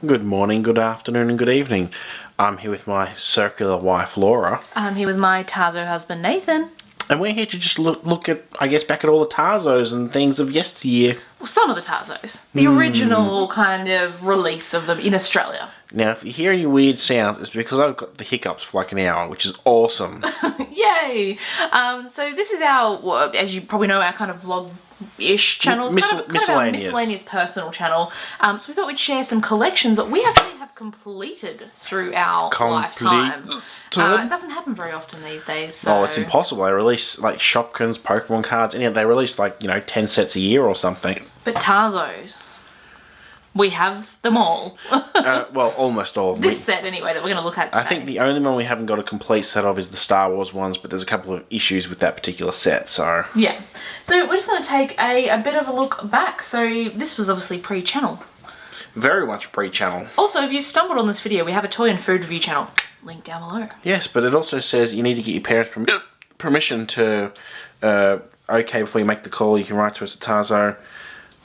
Good morning, good afternoon and good evening. I'm here with my circular wife Laura. I'm here with my Tazo husband Nathan. And we're here to just look at, I guess, back at all the Tazos and things of yesteryear. Well, some of the Tazos. The original kind of release of them in Australia. Now, if you hear any weird sounds, it's because I've got the hiccups for like an hour, which is awesome. Yay! So this is our, as you probably know, our kind of vlog-ish channel. It's kind of our miscellaneous personal channel. So we thought we'd share some collections that we actually have completed through our lifetime. It doesn't happen very often these days. So. Oh, it's impossible. They release like Shopkins, Pokemon cards, and they release like, 10 sets a year or something. But Tazos, we have them all. Well, almost all of them. This set, anyway, that we're going to look at today. I think the only one we haven't got a complete set of is the Star Wars ones, but there's a couple of issues with that particular set, so... Yeah. So we're just going to take a bit of a look back. So this was obviously pre-channel. Very much pre-channel. Also, if you've stumbled on this video, we have a toy and food review channel. Link down below. Yes, but it also says you need to get your parents' permission to... okay, before you make the call, you can write to us at Tazo.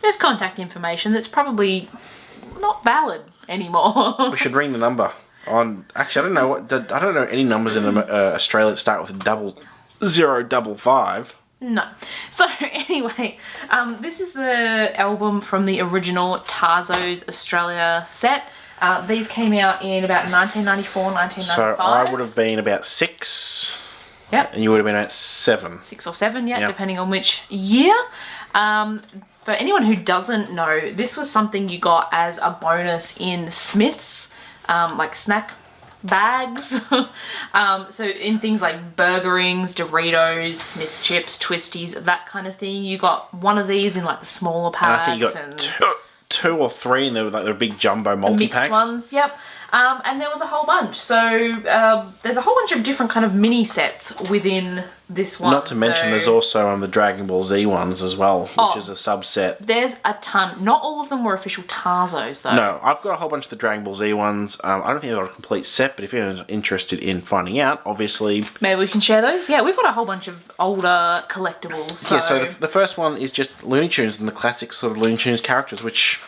There's contact information that's probably not valid anymore. We should ring the number on. Actually, I don't know any numbers in Australia that start with 0055. No. So anyway, this is the album from the original Tazos Australia set. These came out in about 1994, 1995. So I would have been about 6. Yep. And you would have been at 7. 6 or 7, yeah, yep. Depending on which year. For anyone who doesn't know, this was something you got as a bonus in Smith's, like snack bags. So in things like Burger Rings, Doritos, Smith's chips, Twisties, that kind of thing. You got one of these in like the smaller packs. And I think you got two or three, and they were like the big jumbo multi-packs. Mixed ones, yep. And there was a whole bunch. So there's a whole bunch of different kind of mini sets within this one. Not to mention there's also the Dragon Ball Z ones as well, which is a subset. There's a ton. Not all of them were official Tazos though. No, I've got a whole bunch of the Dragon Ball Z ones. I don't think I've got a complete set, but if you're interested in finding out, obviously... Maybe we can share those? Yeah, we've got a whole bunch of older collectibles. So... Yeah, so the first one is just Looney Tunes and the classic sort of Looney Tunes characters, which...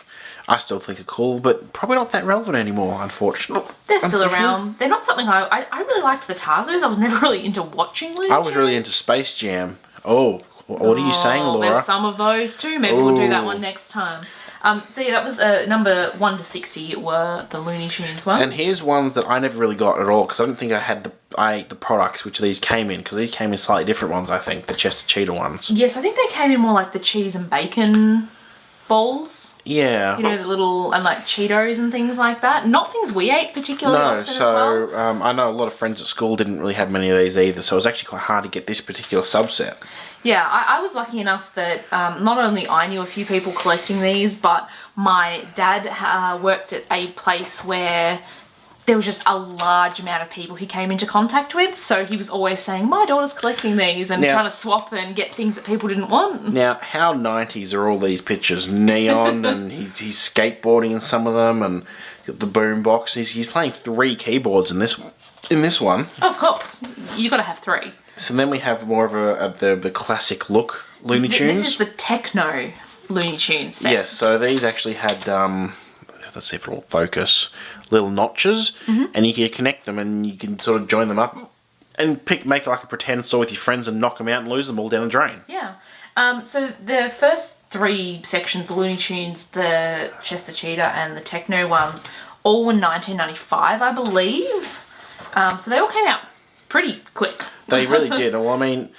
I still think are cool, but probably not that relevant anymore, unfortunately. They're still around. They're not something I really liked the Tazos. I was never really into watching Looney Tunes. I was really into Space Jam. Oh, what are you saying, Laura? There's some of those too. Maybe we'll do that one next time. So yeah, that was number 1 to 60 were the Looney Tunes ones. And here's ones that I never really got at all, because I don't think I had the products which these came in, because these came in slightly different ones, I think, the Chester Cheetah ones. Yes, I think they came in more like the cheese and bacon balls. Yeah. You know, the little, and like Cheetos and things like that. Not things we ate particularly often as well. No, so I know a lot of friends at school didn't really have many of these either, so it was actually quite hard to get this particular subset. Yeah, I was lucky enough that not only I knew a few people collecting these, but my dad worked at a place where there was just a large amount of people he came into contact with, so he was always saying, my daughter's collecting these, and trying to swap and get things that people didn't want. Now, how 90s are all these pictures? Neon, and he's skateboarding in some of them, and got the boom box. He's playing 3 keyboards in this one. Of course, you got to have 3. So then we have more of the classic look Looney Tunes. This is the techno Looney Tunes set. Yes, so these actually had, let's see if it'll focus, little notches, and you can connect them and you can sort of join them up and make like a pretend store with your friends and knock them out and lose them all down the drain. Yeah. So the first 3 sections, the Looney Tunes, the Chester Cheetah and the techno ones, all were 1995, I believe. So they all came out pretty quick. They really did. Well, I mean,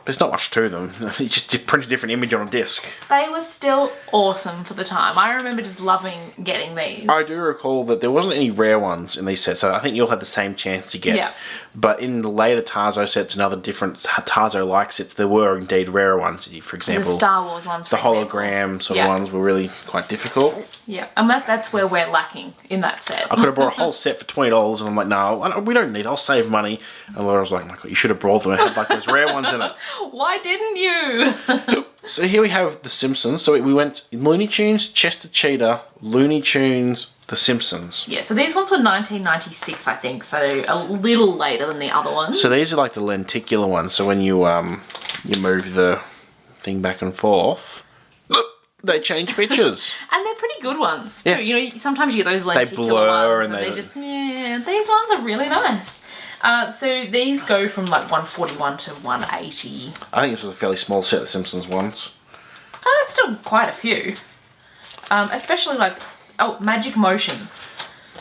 there's not much to them. You just print a different image on a disc. They were still awesome for the time. I remember just loving getting these. I do recall that there wasn't any rare ones in these sets, so I think you all had the same chance to get. Yeah. But in the later Tazo sets and other different Tazo-like sets, there were indeed rarer ones. For example, the Star Wars ones, the hologram sort of ones were really quite difficult. Yeah, and that's where we're lacking in that set. I could have brought a whole set for $20, and I'm like, no, we don't need it. I'll save money. And Laura was like, oh my God, you should have brought them. It had like those rare ones in it. Why didn't you? So here we have the Simpsons. So we went Looney Tunes, Chester Cheetah, Looney Tunes, the Simpsons. Yeah, so these ones were 1996, I think, so a little later than the other ones. So these are like the lenticular ones. So when you move the thing back and forth, They change pictures. And they're pretty good ones, too. Yeah. You know, sometimes you get those lenticular blur ones and and they they just, these ones are really nice. So these go from like 141 to 180. I think this was a fairly small set of Simpsons ones. It's still quite a few. Especially like, Magic Motion.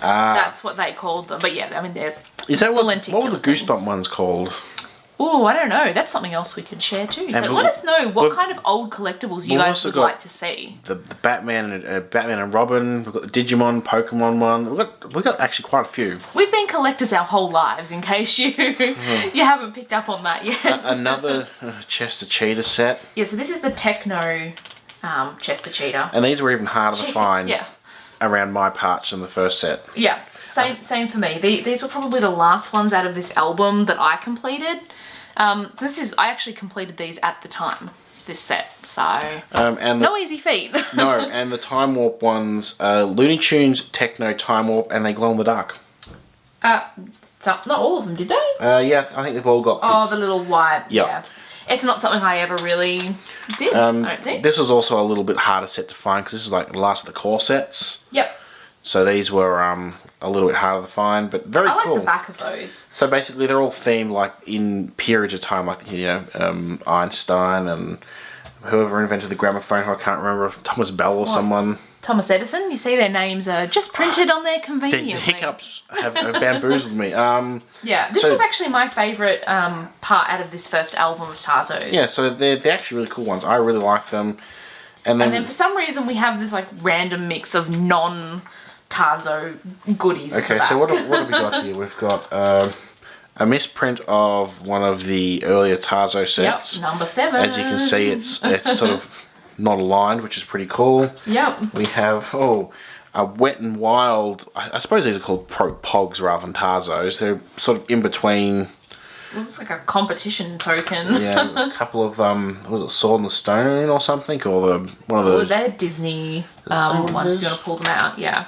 That's what they called them. But yeah, I mean, they're Is that what were the lenticular Goosebump things. ones called? Oh, I don't know. That's something else we could share too. So And let us know what we've- kind of old collectibles you we've guys also would got- like to see. The Batman and Robin. We've got the Digimon, Pokemon one. We've got actually quite a few. We've been collectors our whole lives, in case you you haven't picked up on that yet. Another Chester Cheetah set. Yeah, so this is the Techno Chester Cheetah. And these were even harder to find Yeah, around my parts than the first set. yeah. Same for me. These were probably the last ones out of this album that I completed. I actually completed these at the time, this set, so And no easy feat. no, and the Time Warp ones, Looney Tunes, Techno, Time Warp, and they glow in the dark. So not all of them, did they? Yeah, I think they've all got bits. Oh, the little white. Yep. Yeah. It's not something I ever really did, I don't think. This was also a little bit harder set to find because this is like the last of the core sets. Yep. So these were a little bit harder to find, but very I like cool. the back of those. So basically, they're all themed like in periods of time, like Einstein and whoever invented the gramophone. Who I can't remember, Thomas Bell or someone. Thomas Edison, you see their names are just printed on there The conveniently. hiccups have bamboozled me. Yeah, this was actually my favourite part out of this first album of Tazos. Yeah, so they're actually really cool ones. I really like them. And And then for some reason we have this like random mix of non-Tazo goodies. at the okay, so back. what have we got here? We've got a misprint of one of the earlier Tazo sets. Yep, number 7. As you can see, it's sort of not aligned, which is pretty cool. Yep. We have a Wet and Wild. I suppose these are called Pogs rather than Tazos. They're sort of in between. It looks like a competition token. Yeah, a couple of was it Sword in the Stone or something, or one of Oh, those. they're Disney Same ones if as- you want to pull them out, yeah.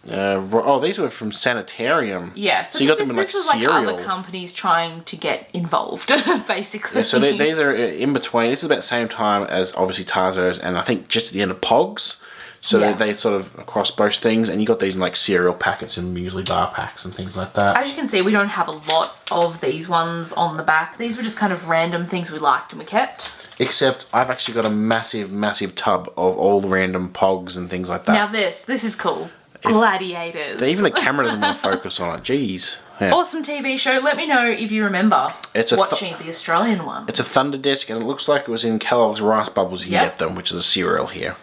These were from Sanitarium. Yeah, So you got them in like this was like cereal. other companies trying to get involved, basically. Yeah, so these are in between. This is about the same time as obviously Tazos, and I think just at the end of Pogs. So Yeah. they sort of across both things, and you got these in like cereal packets and usually bar packs and things like that. As you can see, we don't have a lot of these ones on the back. These were just kind of random things we liked and we kept. Except I've actually got a massive tub of all the random Pogs and things like that. Now this is cool. Gladiators. Even the camera doesn't want to focus on it. Jeez. Yeah. Awesome TV show. Let me know if you remember It's a watching the Australian one. It's a Thunder Disc, and it looks like it was in Kellogg's Rice Bubbles. You can Yep. get them, which is a cereal here.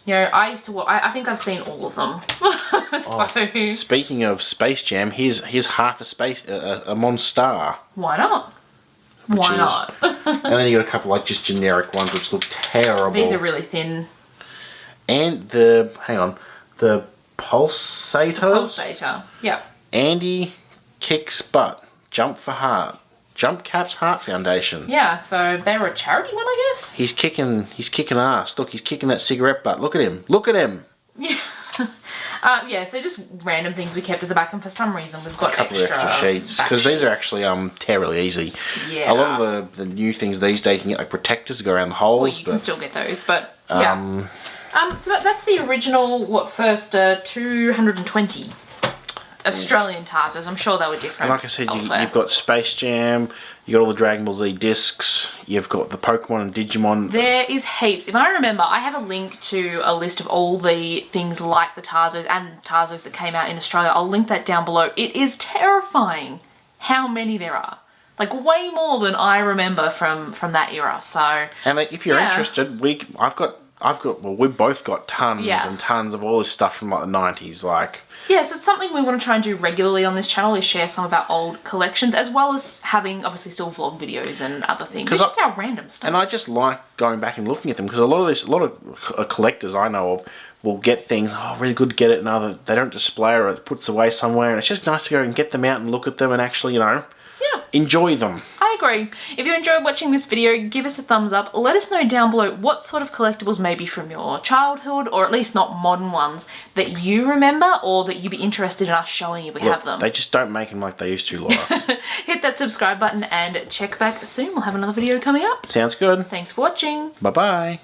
You know, I used to. I think I've seen all of them. So Speaking of Space Jam, here's half a Monstar. why not? Why is- not? And then you got a couple like just generic ones which look terrible. These are really thin. And the Pulsators. Pulsator. Yep. Andy kicks butt. Jump for heart. Jump Cap's Heart Foundation. Yeah. So they were a charity one, I guess. He's kicking ass. Look, he's kicking that cigarette butt. Look at him. Look at him. Yeah. Yeah, so just random things we kept at the back, and for some reason we've got A couple of extra sheets back because these are sheets. actually terribly easy. Yeah. A lot of the new things these days you can get like protectors to go around the holes, Well, you but can still get those, but yeah. So that's the original, first 220 Australian Tazos. I'm sure they were different. and like I said, elsewhere. you've got Space Jam, you got all the Dragon Ball Z discs, you've got the Pokemon and Digimon. There is heaps. If I remember, I have a link to a list of all the things like the Tazos and Tazos that came out in Australia. I'll link that down below. It is terrifying how many there are. Like way more than I remember from that era. So And like, if you're Yeah. interested, we've both got tons Yeah. and tons of all this stuff from like the 90s, like. yeah, so it's something we want to try and do regularly on this channel, is share some of our old collections, as well as having obviously still vlog videos and other things. It's just our random stuff. And I just like going back and looking at them because a lot of collectors I know of will get things, really good to get it, and they don't display or it puts away somewhere, and it's just nice to go and get them out and look at them and actually, Yeah. enjoy them. I agree. If you enjoyed watching this video, give us a thumbs up. Let us know down below what sort of collectibles maybe from your childhood, or at least not modern ones, that you remember or that you'd be interested in us showing if we have them. They just don't make them like they used to, Laura. Hit that subscribe button and check back soon. We'll have another video coming up. Sounds good. Thanks for watching. Bye-bye.